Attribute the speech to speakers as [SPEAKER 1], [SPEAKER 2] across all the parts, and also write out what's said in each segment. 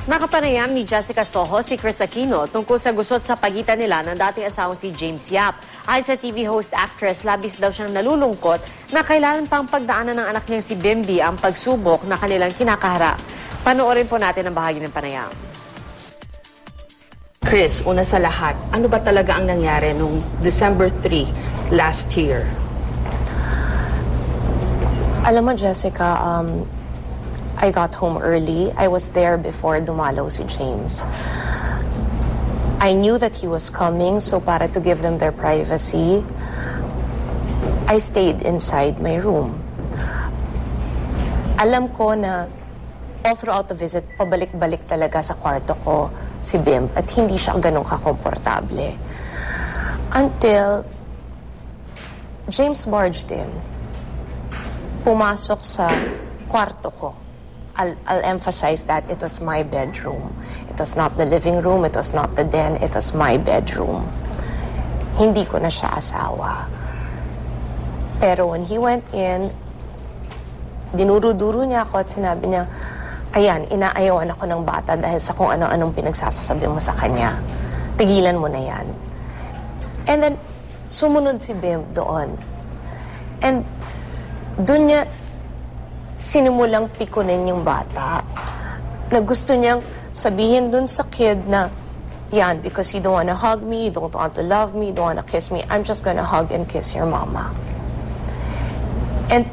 [SPEAKER 1] Nakapanayam ni Jessica Soho si Chris Aquino tungkol sa gusot sa pagitan nila ng dating asawang si James Yap. Ayon sa TV host actress, labis daw siyang nalulungkot na kailangan pang pagdaanan ng anak niyang si Bimby ang pagsubok na kanilang kinakaharap. Panoorin po natin ang bahagi ng panayam.
[SPEAKER 2] Chris, una sa lahat, ano ba talaga ang nangyari nung December 3 last year?
[SPEAKER 3] Alam mo, Jessica, I got home early. I was there before dumalaw si James. I knew that he was coming, so para to give them their privacy, I stayed inside my room. Alam ko na all throughout the visit, pabalik-balik talaga sa kwarto ko si Bim at hindi siya ganun kakomportable. Until James barged in. Pumasok sa kwarto ko. I'll emphasize that it was my bedroom. It was not the living room, it was not the den, it was my bedroom. Hindi ko na siya asawa. Pero when he went in, dinuro-duro niya ako at sinabi niya, ayan, inaayawan ako ng bata dahil sa kung ano-anong pinagsasasabi mo sa kanya. Tigilan mo na yan. And then, sumunod si Bim doon. And doon niya sinimulang pikunin yung bata na gusto niyang sabihin dun sa kid na yan, because you don't want to hug me, you don't want to love me, you don't want to kiss me, I'm just gonna hug and kiss your mama. And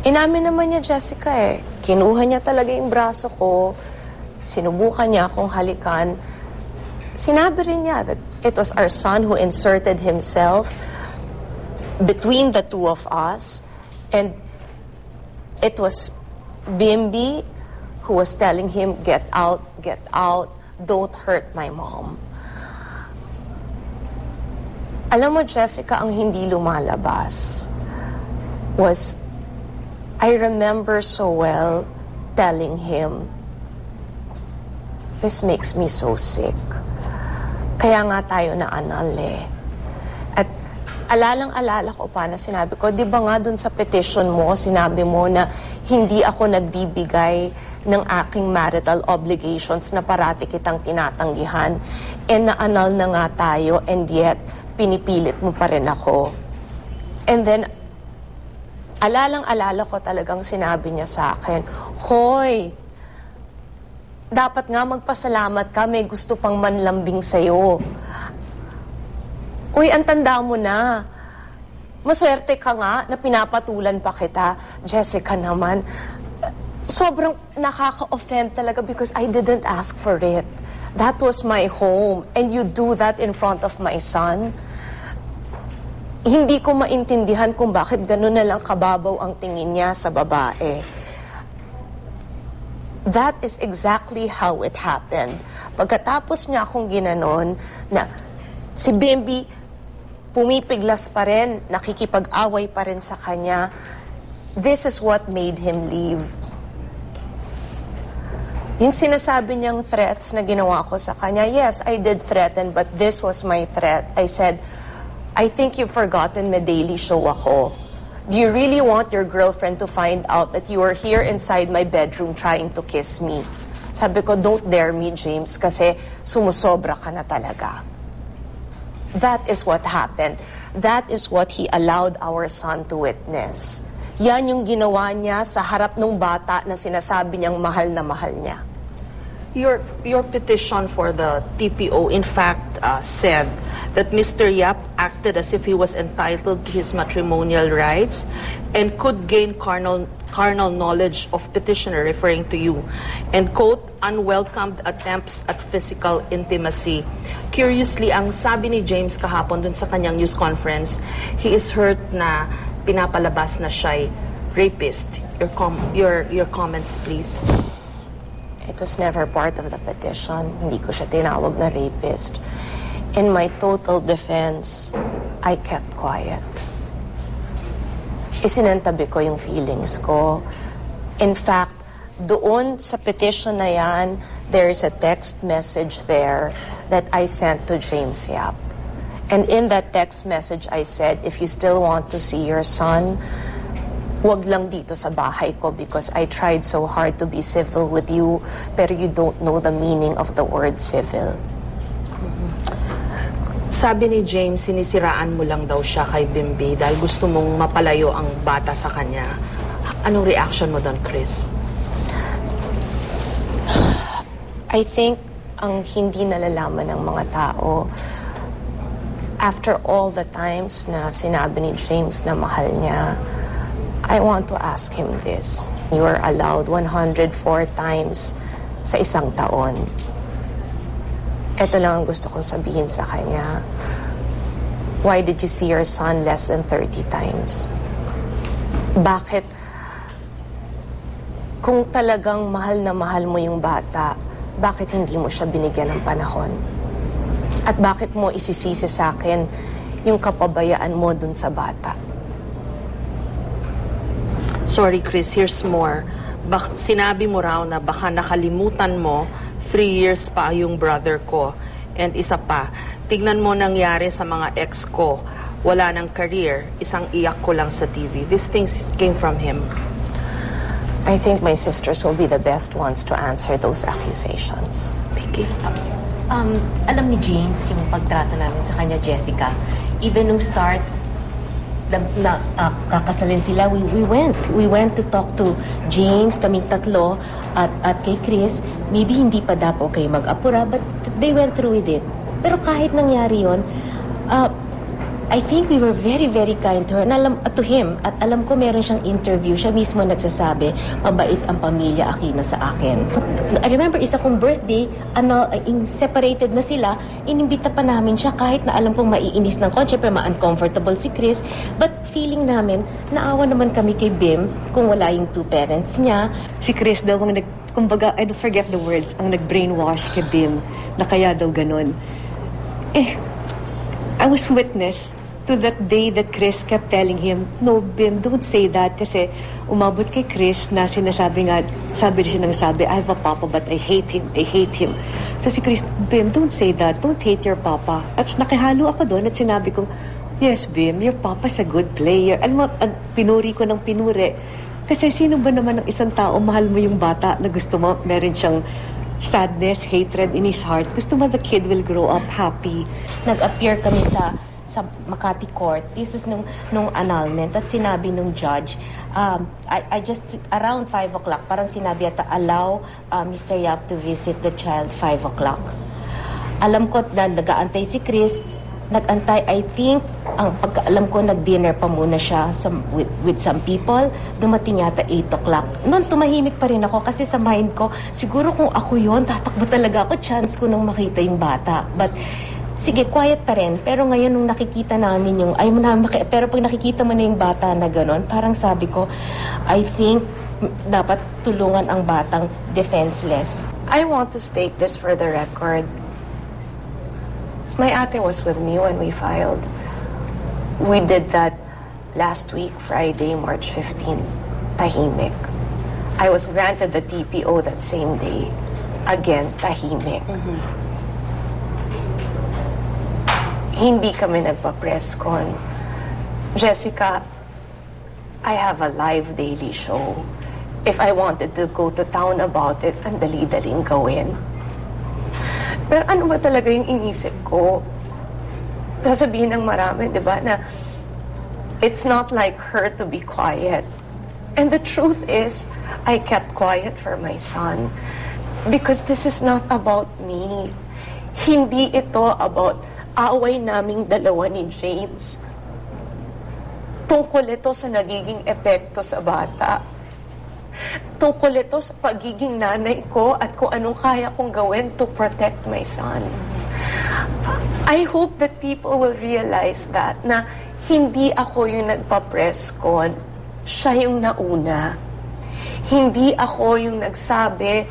[SPEAKER 3] inamin naman niya, Jessica, kinuha niya talaga yung braso ko, sinubukan niya akong halikan. Sinabi rin niya that it was our son who inserted himself between the two of us, and it was Bimby who was telling him, get out, don't hurt my mom. Alam mo, Jessica, ang hindi lumalabas was, I remember so well telling him, this makes me so sick. Kaya nga tayo naanal At alalang-alala ko pa na sinabi ko, di ba nga dun sa petition mo, sinabi mo na hindi ako nagbibigay ng aking marital obligations na parati kitang tinatanggihan. Naanal na nga tayo, and yet, pinipilit mo pa rin ako. And then, alalang-alala ko talagang sinabi niya sa akin, hoy, dapat nga magpasalamat ka, may gusto pang manlambing sa'yo. Uy, ang tanda mo na. Maswerte ka nga na pinapatulan pa kita. Jessica naman, sobrang nakaka-offend talaga because I didn't ask for it. That was my home. And you do that in front of my son. Hindi ko maintindihan kung bakit gano'n na lang kababaw ang tingin niya sa babae. That is exactly how it happened. Pagkatapos niya akong ginanon na si Bimby pumipiglas pa rin, nakikipag-away pa rin sa kanya. This is what made him leave. Yung sinasabi niyang threats na ginawa ko sa kanya, yes, I did threaten, but this was my threat. I said, I think you've forgotten may daily show ako. Do you really want your girlfriend to find out that you are here inside my bedroom trying to kiss me? Sabi ko, don't dare me, James, kasi sumusobra ka na talaga. That is what happened. That is what he allowed our son to witness. Yan yung ginawa niya sa harap ng bata na sinasabi niyang mahal na mahal niya.
[SPEAKER 2] Your petition for the TPO, in fact, said that Mr. Yap acted as if he was entitled to his matrimonial rights and could gain carnal knowledge of petitioner, referring to you, and quote, unwelcomed attempts at physical intimacy. Curiously, ang sabi ni James kahapon dun sa kanyang news conference, he is hurt na pinapalabas na siya'y rapist. Your comments, please.
[SPEAKER 3] It was never part of the petition. Hindi ko siya tinawag na rapist. In my total defense, I kept quiet. Isinantabi ko yung feelings ko. In fact, doon sa petition na yan, there is a text message there that I sent to James Yap. And in that text message, I said, if you still want to see your son, wag lang dito sa bahay ko because I tried so hard to be civil with you, pero you don't know the meaning of the word civil.
[SPEAKER 2] Sabi ni James, sinisiraan mo lang daw siya kay Bimbi dahil gusto mong mapalayo ang bata sa kanya. Anong reaction mo doon, Chris?
[SPEAKER 3] I think ang hindi nalalaman ng mga tao, after all the times na sinabi ni James na mahal niya, I want to ask him this. You are allowed 104 times sa isang taon. Ito lang ang gusto kong sabihin sa kanya. Why did you see your son less than 30 times? Bakit? Kung talagang mahal na mahal mo yung bata, bakit hindi mo siya binigyan ng panahon? At bakit mo isisisi sa akin yung kapabayaan mo dun sa bata?
[SPEAKER 2] Sorry, Chris, here's more. Sinabi mo raw na baka nakalimutan mo 3 years pa yung brother ko. And isa pa, tignan mo nangyari sa mga ex ko. Wala ng career, isang iyak ko lang sa TV. These things came from him.
[SPEAKER 3] I think my sisters will be the best ones to answer those accusations.
[SPEAKER 2] Vicky?
[SPEAKER 4] Alam ni James yung pagtrato namin sa kanya, Jessica. Even nung start, kakasalin sila, we went to talk to James, kaming tatlo, at kay Chris. Maybe hindi pa dapat kayo mag-apura, but they went through with it. Pero kahit nangyari yon, I think we were very, very kind to her. To him. At alam ko meron siyang interview. Siya mismo nagsasabi, mabait ang pamilya Aquino sa akin. I remember isa kong birthday, separated na sila, inimbita pa namin siya kahit na alam kong maiinis ng konti, pero ma-uncomfortable si Chris. But feeling namin, naawa naman kami kay Bim kung wala yung two parents niya.
[SPEAKER 5] Si Chris daw ang kumbaga, I don't forget the words, ang nag-brainwash kay Bim na kaya daw ganun. I was witness to that day that Chris kept telling him, no, Bim, don't say that. Kasi umabot kay Chris na sinasabi nga, sabi rin siya nang sabi, I have a papa but I hate him. So si Chris, Bim, don't say that. Don't hate your papa. At nakihalo ako doon at sinabi ko, yes, Bim, your papa's a good player. Alam mo, pinuri ko ng pinuri. Kasi sino ba naman ng isang tao, mahal mo yung bata na gusto mo, meron siyang sadness, hatred in his heart. Gusto mo the kid will grow up happy.
[SPEAKER 4] Nag-appear kami sa Makati Court. This is nung annulment at sinabi nung judge, I just, around 5 o'clock, parang sinabi ata, allow Mr. Yap to visit the child 5 o'clock. Alam ko na nag-aantay si Chris, nag-antay, I think, ang pagkaalam ko, nag-dinner pa muna siya with some people. Dumating yata 8 o'clock. Noon, tumahimik pa rin ako kasi sa mind ko, siguro kung ako yon tatakbo talaga ako, chance ko nang makita yung bata. But, sige, quiet pa rin. Pero ngayon, nung nakikita namin yung, pero pag nakikita mo na yung bata na gano'n, parang sabi ko, I think, dapat tulungan ang batang defenseless.
[SPEAKER 3] I want to state this for the record. My ate was with me when we filed. We did that last week, Friday, March 15, tahimik. I was granted the TPO that same day. Again, tahimik. Mm-hmm. Hindi kami nagpa-press con. Jessica, I have a live daily show. If I wanted to go to town about it, ang dali-daling gawin. Pero ano ba talaga yung inisip ko? Sasabihin ng marami, di ba, na it's not like her to be quiet. And the truth is, I kept quiet for my son. Because this is not about me. Hindi ito about away naming dalawa ni James. Tungkol ito sa nagiging epekto sa bata. Tungkol ito sa pagiging nanay ko at kung anong kaya kong gawin to protect my son. I hope that people will realize that na hindi ako yung nagpa-press con, siya yung nauna. Hindi ako yung nagsabi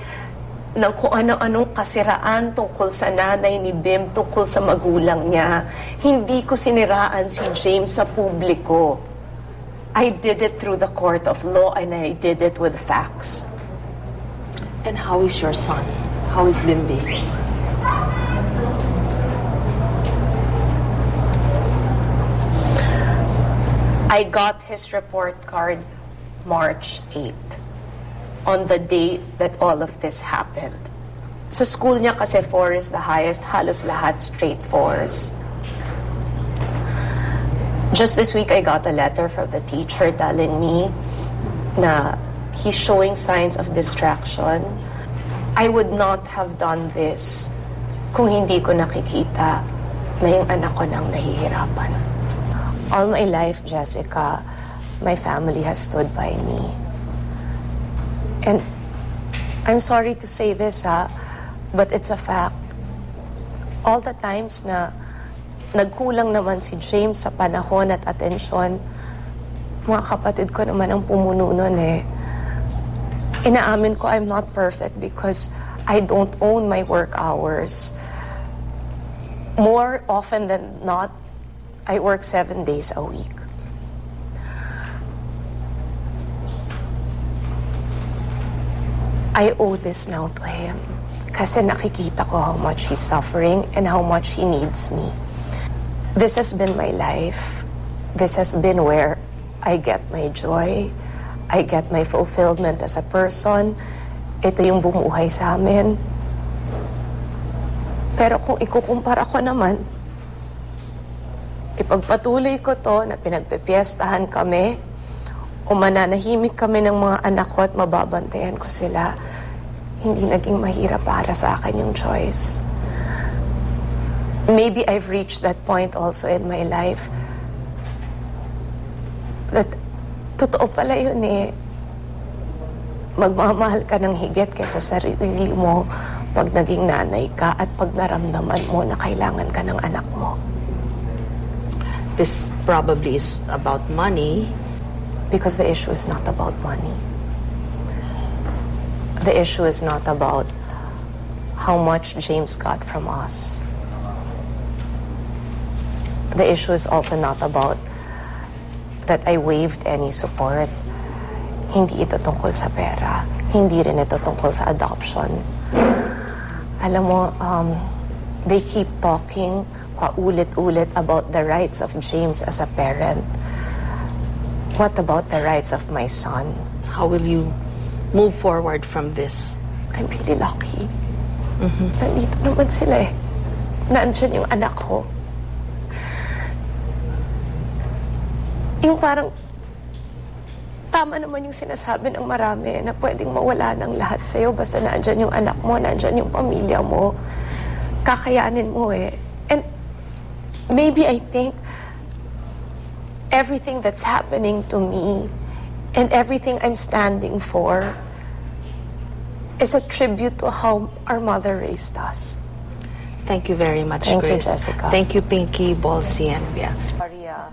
[SPEAKER 3] ng kung ano-anong kasiraan tungkol sa nanay ni Bim, tungkol sa magulang niya. Hindi ko siniraan si James sa publiko. I did it through the court of law and I did it with facts.
[SPEAKER 2] And how is your son? How is Bimbi?
[SPEAKER 3] I got his report card March 8, on the day that all of this happened. Sa school niya kasi 4 is the highest, halos lahat straight 4s. Just this week, I got a letter from the teacher telling me na he's showing signs of distraction. I would not have done this kung hindi ko nakikita na yung anak ko nang nahihirapan. All my life, Jessica, my family has stood by me. And I'm sorry to say this, but it's a fact. All the times na nagkulang naman si James sa panahon at atensyon, mga kapatid ko naman ang pumuno nun eh. Inaamin ko I'm not perfect because I don't own my work hours. More often than not, I work 7 days a week. I owe this now to him kasi nakikita ko how much he's suffering and how much he needs me. This has been my life. This has been where I get my joy. I get my fulfillment as a person. Ito yung bumuhay sa amin. Pero kung ikukumpara ko naman, ipagpatuloy ko to na pinagpipiestahan kami o mananahimik kami ng mga anak ko at mababantayan ko sila, hindi naging mahirap para sa akin yung choice. Maybe I've reached that point also in my life that totoo pala yun eh. Magmamahal ka ng higit kaysa sarili mo pag naging nanay ka at pag naramdaman mo na kailangan ka ng anak mo.
[SPEAKER 2] This probably is about money.
[SPEAKER 3] Because the issue is not about money. The issue is not about how much James got from us. The issue is also not about that I waived any support. Hindi ito tungkol sa pera. Hindi rin ito tungkol sa adoption. Alam mo, they keep talking paulit-ulit about the rights of James as a parent. What about the rights of my son?
[SPEAKER 2] How will you move forward from this?
[SPEAKER 3] I'm really lucky. Nandito naman sila eh. Nandyan yung anak ko. Yung parang tama naman yung sinasabi ng marami na pwedeng mawala ng lahat sa'yo basta nandyan yung anak mo, nandyan yung pamilya mo. Kakayanin mo eh. And maybe I think everything that's happening to me and everything I'm standing for is a tribute to how our mother raised us.
[SPEAKER 2] Thank you very much,
[SPEAKER 3] Thank you,
[SPEAKER 2] Chris.
[SPEAKER 3] Jessica.
[SPEAKER 2] Thank you, Pinky, Bolsy, and Bia.
[SPEAKER 3] Maria.